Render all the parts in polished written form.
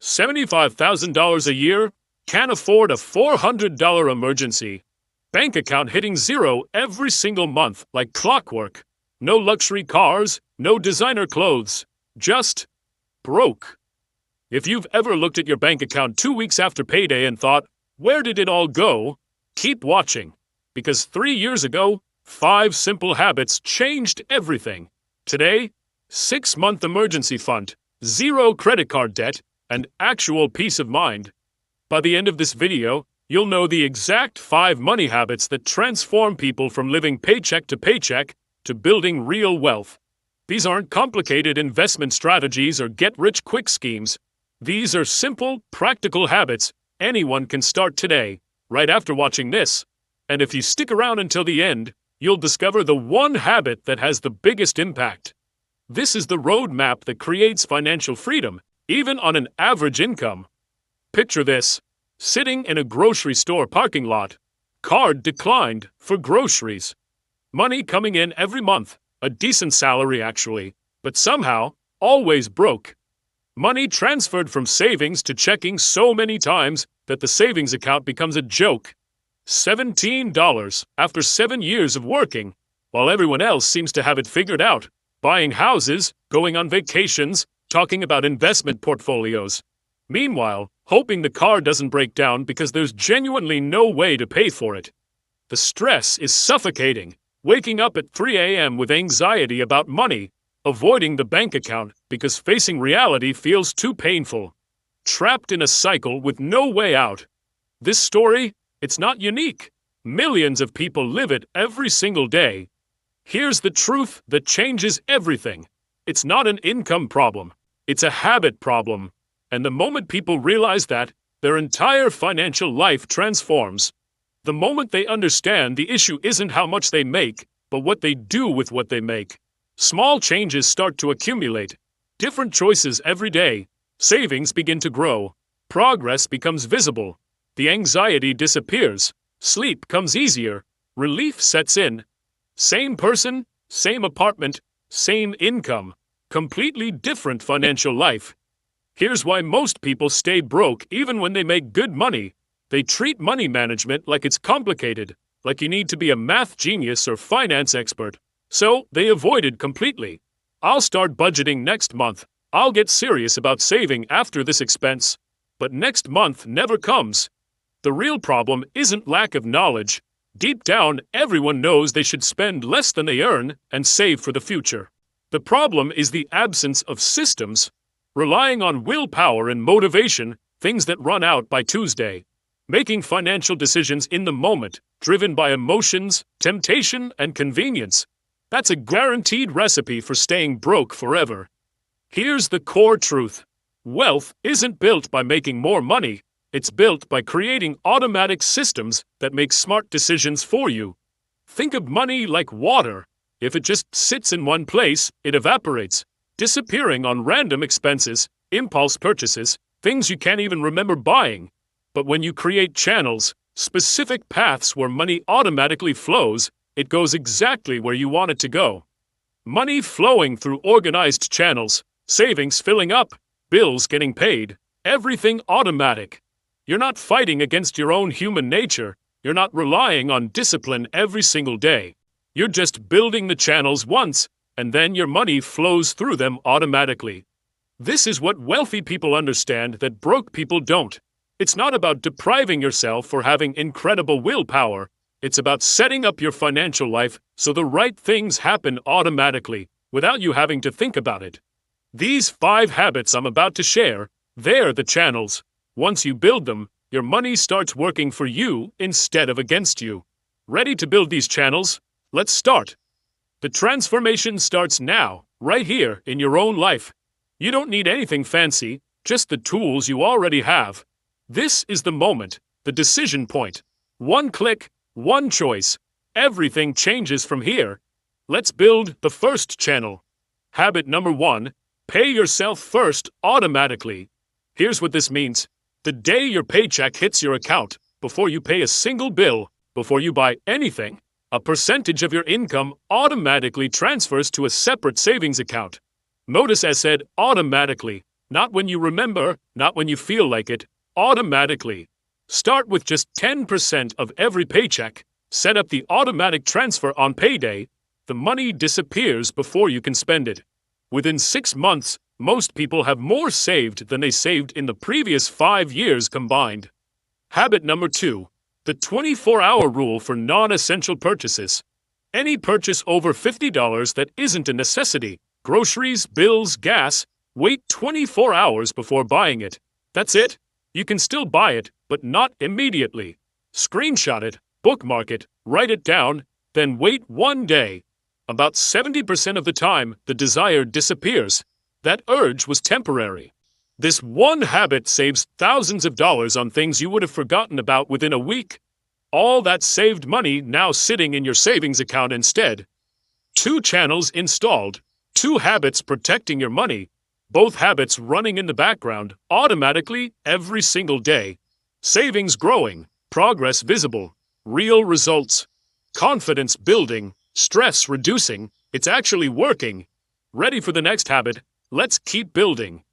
$75,000 a year? Can't afford a $400 emergency. Bank account hitting zero every single month like clockwork. No luxury cars, no designer clothes. Just broke. If you've ever looked at your bank account 2 weeks after payday and thought, where did it all go? Keep watching. Because 3 years ago, 5 simple habits changed everything. Today, 6-month emergency fund, 0 credit card debt, and actual peace of mind. By the end of this video, you'll know the exact 5 money habits that transform people from living paycheck to paycheck to building real wealth. These aren't complicated investment strategies or get-rich-quick schemes. These are simple, practical habits anyone can start today, right after watching this. And if you stick around until the end, you'll discover the one habit that has the biggest impact. This is the roadmap that creates financial freedom, even on an average income. Picture this: sitting in a grocery store parking lot. Card declined for groceries. Money coming in every month, a decent salary actually, but somehow always broke. Money transferred from savings to checking so many times that the savings account becomes a joke. $17 after 7 years of working, while everyone else seems to have it figured out, buying houses, going on vacations, talking about investment portfolios. Meanwhile, hoping the car doesn't break down because there's genuinely no way to pay for it. The stress is suffocating, waking up at 3 a.m. with anxiety about money, avoiding the bank account because facing reality feels too painful. Trapped in a cycle with no way out. This story, it's not unique. Millions of people live it every single day. Here's the truth that changes everything. It's not an income problem. It's a habit problem. And the moment people realize that, their entire financial life transforms. The moment they understand the issue isn't how much they make, but what they do with what they make. Small changes start to accumulate. Different choices every day. Savings begin to grow. Progress becomes visible. The anxiety disappears. Sleep comes easier. Relief sets in. Same person, same apartment, same income. Completely different financial life. Here's why most people stay broke even when they make good money. They treat money management like it's complicated, like you need to be a math genius or finance expert. So they avoid it completely. I'll start budgeting next month. I'll get serious about saving after this expense. But next month never comes. The real problem isn't lack of knowledge. Deep down, everyone knows they should spend less than they earn and save for the future. The problem is the absence of systems. Relying on willpower and motivation, things that run out by Tuesday. Making financial decisions in the moment, driven by emotions, temptation, and convenience. That's a guaranteed recipe for staying broke forever. Here's the core truth. Wealth isn't built by making more money. It's built by creating automatic systems that make smart decisions for you. Think of money like water. If it just sits in one place, it evaporates, disappearing on random expenses, impulse purchases, things you can't even remember buying. But when you create channels, specific paths where money automatically flows, it goes exactly where you want it to go. Money flowing through organized channels, savings filling up, bills getting paid, everything automatic. You're not fighting against your own human nature. You're not relying on discipline every single day. You're just building the channels once, and then your money flows through them automatically. This is what wealthy people understand that broke people don't. It's not about depriving yourself or having incredible willpower. It's about setting up your financial life so the right things happen automatically, without you having to think about it. These 5 habits I'm about to share, they're the channels. Once you build them, your money starts working for you instead of against you. Ready to build these channels? Let's start. The transformation starts now, right here in your own life. You don't need anything fancy, just the tools you already have. This is the moment, the decision point. One click, one choice. Everything changes from here. Let's build the first channel. Habit number 1, pay yourself first automatically. Here's what this means. The day your paycheck hits your account, before you pay a single bill, before you buy anything, a percentage of your income automatically transfers to a separate savings account. Notice I said automatically. Not when you remember, not when you feel like it, automatically. Start with just 10% of every paycheck. Set up the automatic transfer on payday. The money disappears before you can spend it. Within 6 months, most people have more saved than they saved in the previous 5 years combined. Habit number 2. The 24-hour rule for non-essential purchases. Any purchase over $50 that isn't a necessity, groceries, bills, gas, wait 24 hours before buying it. That's it. You can still buy it, but not immediately. Screenshot it, bookmark it, write it down, then wait 1 day. About 70% of the time, the desire disappears. That urge was temporary. This one habit saves thousands of dollars on things you would have forgotten about within a week. All that saved money now sitting in your savings account instead. 2 channels installed, 2 habits protecting your money, both habits running in the background automatically every single day. Savings growing, progress visible, real results, confidence building, stress reducing. It's actually working. Ready for the next habit? Let's keep building.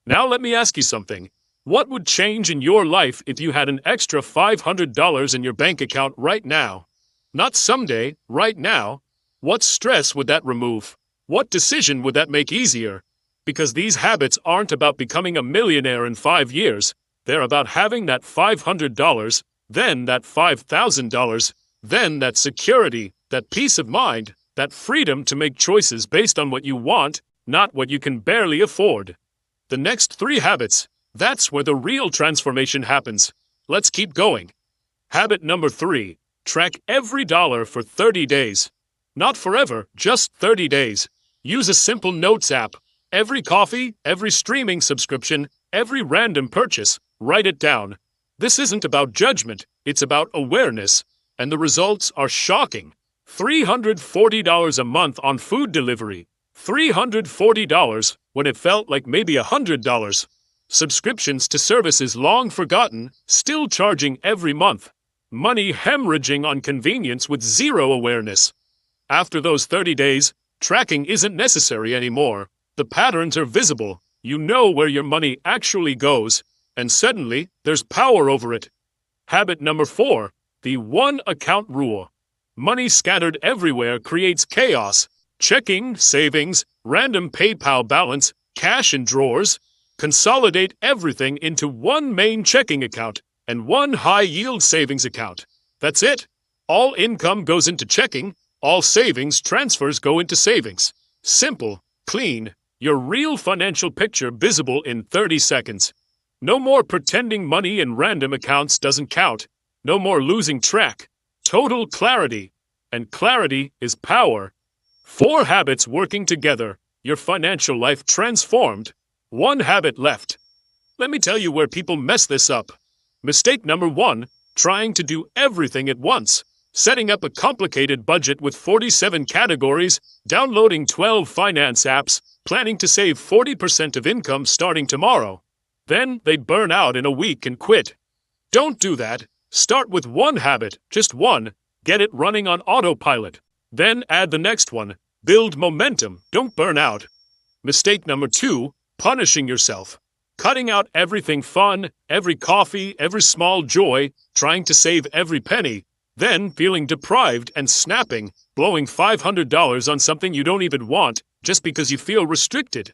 Now let me ask you something. What would change in your life if you had an extra $500 in your bank account right now? Not someday, right now. What stress would that remove? What decision would that make easier? Because these habits aren't about becoming a millionaire in 5 years. They're about having that $500, then that $5,000, then that security, that peace of mind, that freedom to make choices based on what you want, not what you can barely afford. The next 3 habits, that's where the real transformation happens. Let's keep going. Habit number 3, track every dollar for 30 days. Not forever, just 30 days. Use a simple notes app. Every coffee, every streaming subscription, every random purchase, write it down. This isn't about judgment, it's about awareness. And the results are shocking. $340 a month on food delivery. $340 when it felt like maybe $100. Subscriptions to services long forgotten, still charging every month. Money hemorrhaging on convenience with zero awareness. After those 30 days, tracking isn't necessary anymore. The patterns are visible. You know where your money actually goes, and suddenly there's power over it. Habit number 4, the 1 account rule. Money scattered everywhere creates chaos. Checking, savings, random PayPal balance, cash in drawers. Consolidate everything into 1 main checking account and 1 high-yield savings account. That's it. All income goes into checking. All savings transfers go into savings. Simple, clean, your real financial picture visible in 30 seconds. No more pretending money in random accounts doesn't count. No more losing track. Total clarity. And clarity is power. 4 habits working together. Your financial life transformed. 1 habit left. Let me tell you where people mess this up. Mistake number 1, trying to do everything at once. Setting up a complicated budget with 47 categories, downloading 12 finance apps, planning to save 40% of income starting tomorrow. Then they burn out in a week and quit. Don't do that. Start with 1 habit, just 1. Get it running on autopilot. Then add the next one. Build momentum. Don't burn out. Mistake number 2, punishing yourself. Cutting out everything fun, every coffee, every small joy, trying to save every penny, then feeling deprived and snapping, blowing $500 on something you don't even want just because you feel restricted.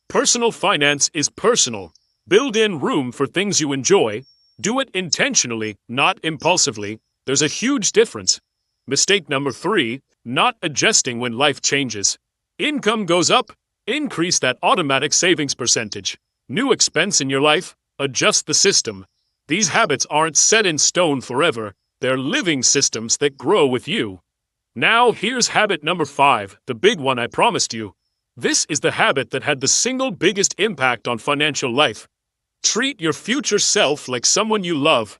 Personal finance is personal. Build in room for things you enjoy. Do it intentionally, not impulsively. There's a huge difference. Mistake number 3, not adjusting when life changes. Income goes up. Increase that automatic savings percentage. New expense in your life? Adjust the system. These habits aren't set in stone forever. They're living systems that grow with you. Now here's habit number 5, the big one I promised you. This is the habit that had the single biggest impact on financial life. Treat your future self like someone you love.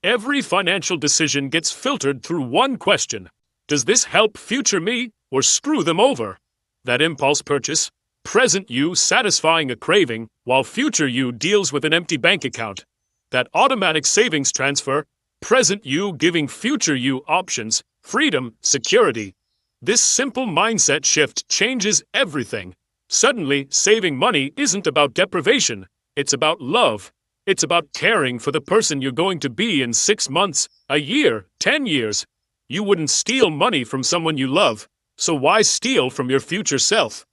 Every financial decision gets filtered through 1 question. Does this help future me or screw them over? That impulse purchase, present you satisfying a craving while future you deals with an empty bank account. That automatic savings transfer, present you giving future you options, freedom, security. This simple mindset shift changes everything. Suddenly, saving money isn't about deprivation, it's about love. It's about caring for the person you're going to be in 6 months, a year, 10 years. You wouldn't steal money from someone you love, so why steal from your future self?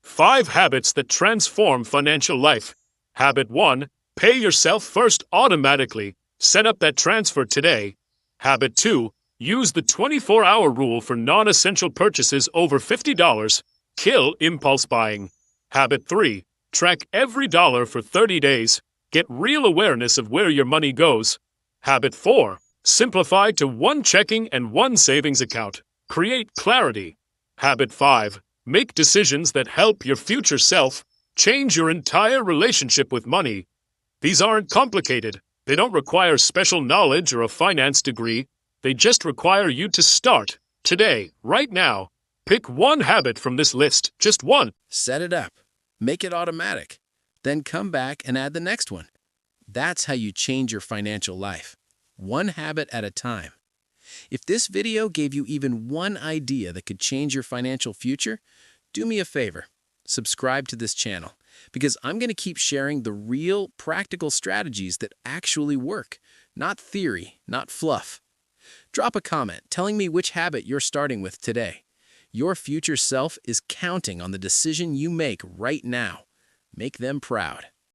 5 habits that transform financial life. Habit 1. Pay yourself first automatically. Set up that transfer today. Habit 2. Use the 24-hour rule for non-essential purchases over $50. Kill impulse buying. Habit 3. Track every dollar for 30 days. Get real awareness of where your money goes. Habit 4. Simplify to one checking and one savings account. Create clarity. Habit 5. Make decisions that help your future self. Change your entire relationship with money. These aren't complicated. They don't require special knowledge or a finance degree. They just require you to start. Today, right now. Pick one habit from this list, just one. Set it up. Make it automatic. Then come back and add the next one. That's how you change your financial life. One habit at a time. If this video gave you even one idea that could change your financial future, do me a favor. Subscribe to this channel, because I'm going to keep sharing the real, practical strategies that actually work. Not theory, not fluff. Drop a comment telling me which habit you're starting with today. Your future self is counting on the decision you make right now. Make them proud.